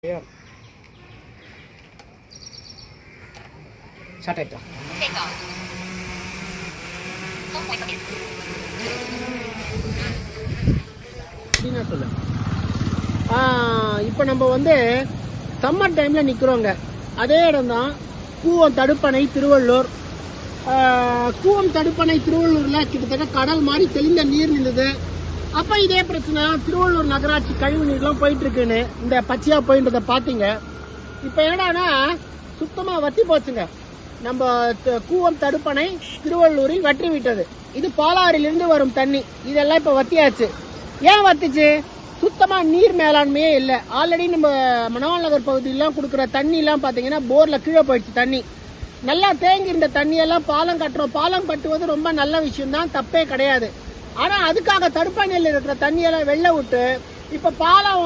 Short ஆயிட்டா சொல்லு. இப்போ நம்ம சம்மர் டைம்ல நிக்கிறோங்க. அதே இடம் தான் கூவம் தடுப்பணை திருவள்ளூர். கூவம் தடுப்பணை திருவள்ளூர்ல கிட்டத்தட்ட கடல் மாதிரி தெளிந்த நீர் நின்றுது. அப்ப இதே பிரச்சனை திருவள்ளூர் நகராட்சி கழிவு நீர்லாம் போயிட்டு இருக்குன்னு இந்த பச்சையா போயின்றத பாத்தீங்க. இப்ப என்னடானா சுத்தமா வத்தி போச்சுங்க. நம்ம கூவம் தடுப்பணை திருவள்ளூரில் வற்றி விட்டது. இது பாலாறிலிருந்து வரும் தண்ணி. இதெல்லாம் இப்ப வத்தியாச்சு. ஏன் வத்துச்சு? சுத்தமா நீர் மேலாண்மையே இல்லை. ஆல்ரெடி நம்ம மணவாள் நகர் பகுதியெல்லாம் கொடுக்குற தண்ணி எல்லாம் பாத்தீங்கன்னா போர்ல கீழே போயிடுச்சு. தண்ணி நல்லா தேங்கி இருந்த தண்ணியெல்லாம் பாலம் கட்டுறோம். பாலம் கட்டுவது ரொம்ப நல்ல விஷயம் தான், தப்பே கிடையாது. ஆனா அதுக்காக தடுப்பணையில் இருக்கிற தண்ணியெல்லாம் வெளில விட்டு இப்ப பாலம்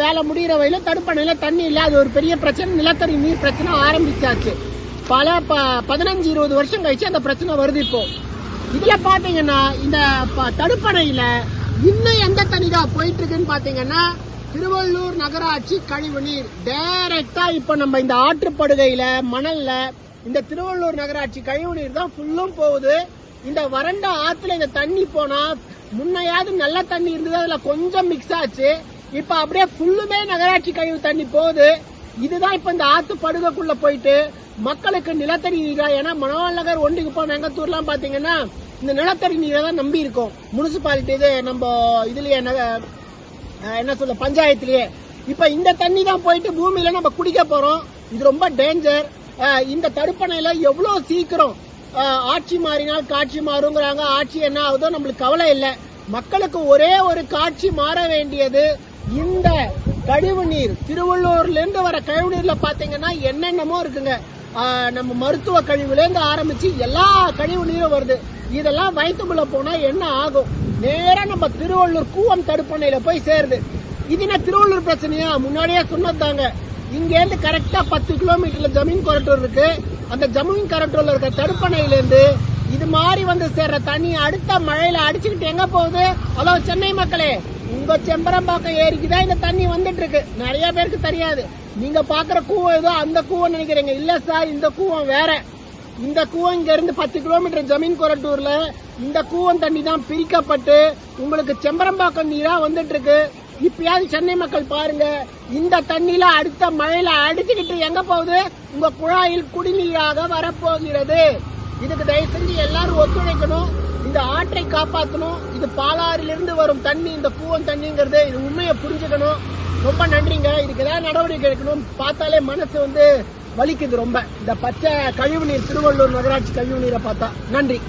வேலை முடிகிற வரையில தடுப்பணையில தண்ணி இல்லை. அது ஒரு பெரிய பிரச்சனை, நிலத்தடி நீர் பிரச்சனை ஆரம்பிச்சாச்சு. பல 15-20 வருஷம் கழிச்சு அந்த பிரச்சனை வருது. இப்போ இதுல பாத்தீங்கன்னா இந்த தடுப்பணையில இன்னும் எந்த தண்ணி தான் போயிட்டு இருக்குன்னு பாத்தீங்கன்னா திருவள்ளூர் நகராட்சி கழிவு நீர் டைரக்டா இப்ப நம்ம இந்த ஆற்றுப்படுகையில மணல்ல இந்த திருவள்ளூர் நகராட்சி கழிவு நீர் தான் ஃபுல்லும் போகுது. இந்த வறண்ட ஆத்துல இந்த தண்ணி போனா முன்னையாவது நல்ல தண்ணி இருந்தது, அதுல கொஞ்சம் மிக்ஸ் ஆச்சு. இப்ப அப்படியே ஃபுல்லுமே நகராட்சி கழிவு தண்ணி போகுது. இதுதான் இப்ப இந்த ஆத்து படுகைக்குள்ள போயிட்டு மக்களுக்கு நிலத்தடி நீரா, ஏன்னா மணவாள் நகர் ஒன்றிக்குப்பம் வெங்கத்தூர்லாம் பாத்தீங்கன்னா இந்த நிலத்தடி நீரை தான் நம்பி இருக்கும். முனிசிபாலிட்டி இது நம்ம இதுலயே என்ன சொல்ல பஞ்சாயத்துலயே இப்ப இந்த தண்ணி தான் போயிட்டு பூமியில நம்ம குடிக்க போறோம். இது ரொம்ப டேஞ்சர். இந்த தடுப்பணையில எவ்வளவு சீக்கிரம் ஆட்சி மாறினால் காட்சி மாறுங்கிறாங்க. ஆட்சி என்ன ஆகுதோ நம்மளுக்கு கவலை இல்லை. மக்களுக்கு ஒரே ஒரு காட்சி மாற வேண்டியது. இந்த கழிவு நீர் திருவள்ளூர்ல இருந்து வர கழிவு நீர்ல பாத்தீங்கன்னா என்னென்னமோ இருக்குங்க. நம்ம மருத்துவ கழிவுல இருந்து ஆரம்பிச்சு எல்லா கழிவு நீரும் வருது. இதெல்லாம் வயிற்றுக்குள்ள போனா என்ன ஆகும்? நேரா நம்ம திருவள்ளூர் கூவம் தடுப்பணையில போய் சேருது. இது என்ன திருவள்ளூர் பிரச்சனையா? முன்னாடியே சொன்னதாங்க. இங்க இருந்து கரெக்டா 10 கிலோமீட்டர்ல ஜமீன் கொரட்டூர் இருக்கு. அந்த ஜமீன் கொரட்டூர்ல இருக்க தடுப்பணையில இருந்து இது மாதிரி சேர்ற தண்ணி அடுத்த மழையில அடிச்சுக்கிட்டு எங்க போகுது? ஹலோ சென்னை மக்களே, உங்க செம்பரம்பாக்கம் ஏரிக்குதான் இந்த தண்ணி வந்துட்டு இருக்கு. நிறைய பேருக்கு தெரியாது. நீங்க பாக்குற கூவம் ஏதோ அந்த கூவம் நினைக்கிறீங்க. இல்ல சார், இந்த கூவம் வேற. இந்த கூவம் இங்க இருந்து 10 கிலோமீட்டர் ஜமீன் கொரட்டூர்ல இந்த கூவம் தண்ணி தான் பிரிக்கப்பட்டு உங்களுக்கு செம்பரம்பாக்கம் நீரா வந்துட்டு இருக்கு. இப்பயாவது சென்னை மக்கள் பாருங்க, இந்த தண்ணியில அடுத்த மழையில அடிச்சுக்கிட்டு எங்க போகுது? உங்க குழாயில் குடிநீராக வரப்போகிறது. இதுக்கு தயவு செஞ்சு எல்லாரும் ஒத்துழைக்கணும். இந்த ஆற்றை காப்பாற்றணும். இது பாலாறிலிருந்து வரும் தண்ணி, இந்த கூவம் தண்ணிங்கிறது. இது உண்மையை புரிஞ்சுக்கணும். ரொம்ப நன்றிங்க. இதுக்கு ஏதாவது நடவடிக்கை எடுக்கணும். பார்த்தாலே மனசு வலிக்குது ரொம்ப. இந்த பச்சை கழிவு நீர் திருவள்ளூர் நகராட்சி கழிவு நீரை பார்த்தா. நன்றி.